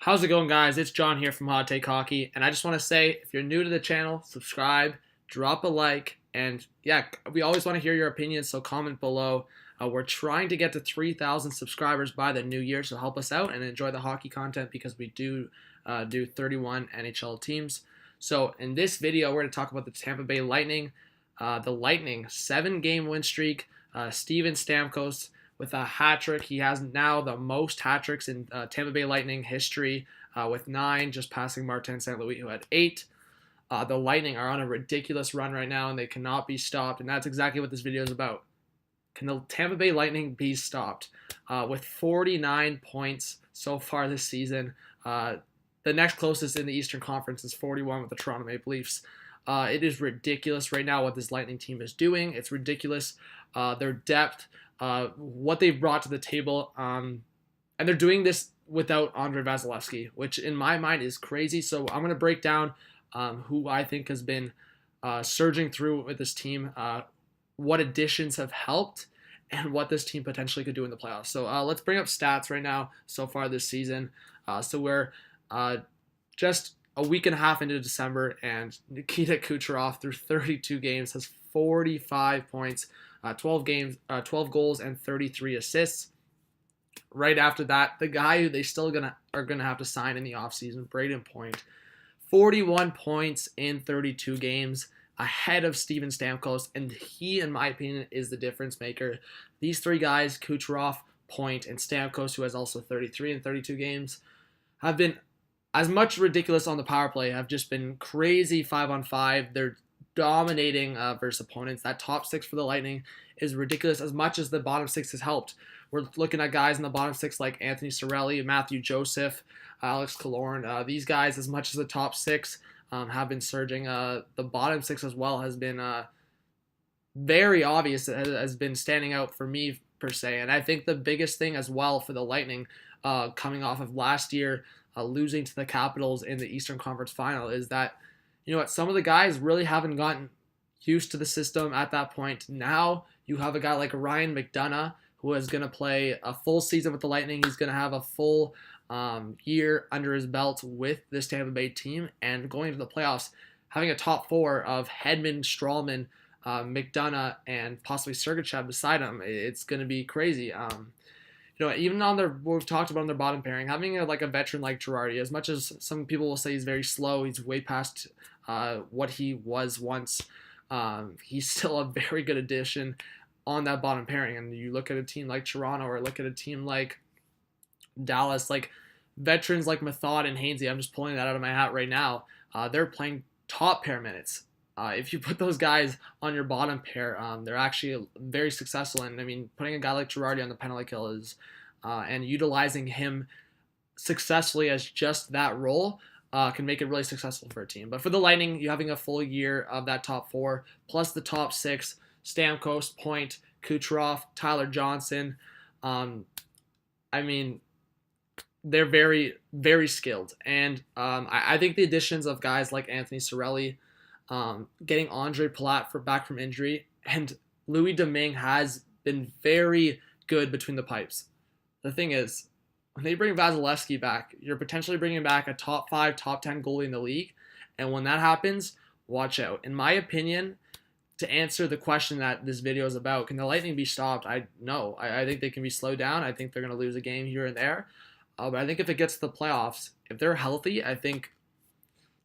How's it going, guys? It's John here from Hot Take Hockey, and I just want to say, if you're new to the channel, subscribe, drop a like, and yeah, we always want to hear your opinions, so comment below. We're trying to get to 3,000 subscribers by the new year, so help us out and enjoy the hockey content because we do 31 NHL teams. So in this video, we're going to talk about the Tampa Bay Lightning. The Lightning 7-game win streak. Steven Stamkos with a hat trick. He has now the most hat tricks in Tampa Bay Lightning history with 9, just passing Martin St. Louis, who had 8. The Lightning are on a ridiculous run right now, and they cannot be stopped, and that's exactly what this video is about. Can the Tampa Bay Lightning be stopped? With 49 points so far this season, the next closest in the Eastern Conference is 41 with the Toronto Maple Leafs. It is ridiculous right now what this Lightning team is doing. It's ridiculous. Their depth, what they've brought to the table, and they're doing this without Andrei Vasilevskiy, which in my mind is crazy. So I'm going to break down who I think has been surging through with this team, what additions have helped, and what this team potentially could do in the playoffs. So let's bring up stats right now so far this season. So we're just a week and a half into December, and Nikita Kucherov through 32 games has 45 points, 12 goals, and 33 assists. Right after that, the guy who they still are gonna have to sign in the offseason, Braden Point, 41 points in 32 games, ahead of Steven Stamkos, and he, in my opinion, is the difference maker. These three guys, Kucherov, Point, and Stamkos, who has also 33 in 32 games, have been as much ridiculous on the power play, have just been crazy 5-on-5. They're dominating versus opponents. That top 6 for the Lightning is ridiculous as much as the bottom 6 has helped. We're looking at guys in the bottom 6 like Anthony Cirelli, Matthew Joseph, Alex Killorn. These guys, as much as the top 6 have been surging, the bottom 6 as well has been very obvious. It has been standing out for me per se. And I think the biggest thing as well for the Lightning coming off of last year losing to the Capitals in the Eastern Conference Final is that, you know what, some of the guys really haven't gotten used to the system at that point. Now you have a guy like Ryan McDonagh who is going to play a full season with the Lightning. He's going to have a full year under his belt with this Tampa Bay team, and going to the playoffs, having a top 4 of Hedman, Strawman, McDonagh, and possibly Sergachev beside him. It's going to be crazy. Even on their, what we've talked about on their bottom pairing, having a veteran like Girardi, as much as some people will say he's very slow, he's way past what he was once. He's still a very good addition on that bottom pairing. And you look at a team like Toronto, or look at a team like Dallas, like veterans like Method and Hainsey, I'm just pulling that out of my hat right now. They're playing top pair minutes. If you put those guys on your bottom pair, they're actually very successful. And I mean, putting a guy like Girardi on the penalty kill is, and utilizing him successfully as just that role, can make it really successful for a team. But for the Lightning, you having a full year of that top 4, plus the top 6, Stamkos, Point, Kucherov, Tyler Johnson. I mean, they're very, very skilled. And I think the additions of guys like Anthony Cirelli, getting Andre Palat back from injury, and Louis Domingue has been very good between the pipes. The thing is, when they bring Vasilevskiy back, you're potentially bringing back a top 5, top 10 goalie in the league. And when that happens, watch out. In my opinion, to answer the question that this video is about, can the Lightning be stopped? I think they can be slowed down. I think they're going to lose a game here and there. But I think if it gets to the playoffs, if they're healthy, I think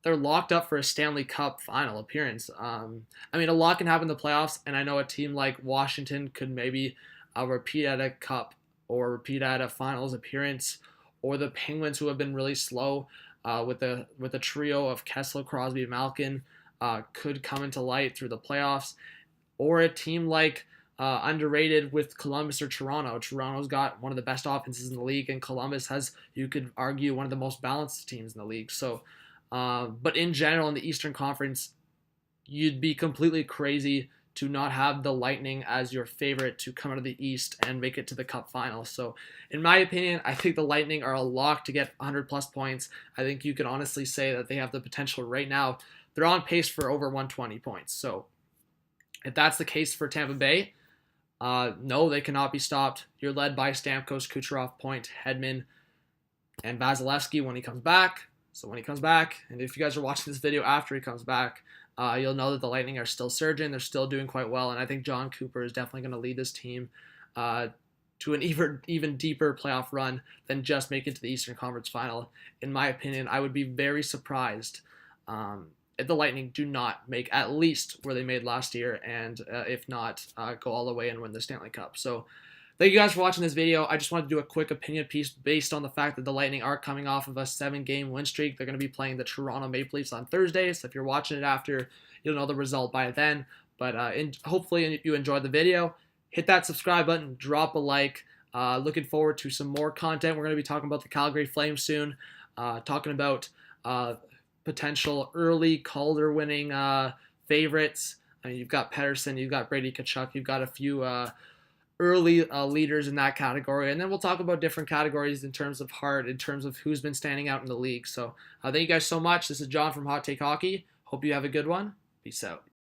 they're locked up for a Stanley Cup final appearance. I mean, a lot can happen in the playoffs, and I know a team like Washington could maybe repeat at a Cup or repeat at a finals appearance, or the Penguins, who have been really slow with a trio of Kessler, Crosby, Malkin, could come into light through the playoffs, or a team like underrated with Columbus or Toronto. Toronto's got one of the best offenses in the league, and Columbus has, you could argue, one of the most balanced teams in the league. So, but in general, in the Eastern Conference, you'd be completely crazy to not have the Lightning as your favorite to come out of the East and make it to the Cup final. So, in my opinion, I think the Lightning are a lock to get 100-plus points. I think you can honestly say that they have the potential right now. They're on pace for over 120 points. So, if that's the case for Tampa Bay, no, they cannot be stopped. You're led by Stamkos, Kucherov, Point, Hedman. and Vasilevsky when he comes back. So when he comes back, and if you guys are watching this video after he comes back, you'll know that the Lightning are still surging. They're still doing quite well, and I think John Cooper is definitely going to lead this team to an even deeper playoff run than just make it to the Eastern Conference Final. In my opinion, I would be very surprised if the Lightning do not make at least where they made last year, and if not, go all the way and win the Stanley Cup. So thank you guys for watching this video. I just wanted to do a quick opinion piece based on the fact that the Lightning are coming off of a 7-game win streak. They're going to be playing the Toronto Maple Leafs on Thursday, so if you're watching it after, you'll know the result by then. But hopefully you enjoyed the video. Hit that subscribe button, drop a like. Looking forward to some more content. We're going to be talking about the Calgary Flames soon, talking about potential early Calder winning favorites. I mean, you've got Pettersson, you've got Brady Tkachuk, you've got a few early leaders in that category, and then we'll talk about different categories in terms of heart, in terms of who's been standing out in the league. So thank you guys so much. This is John from Hot Take Hockey. Hope you have a good one. Peace out.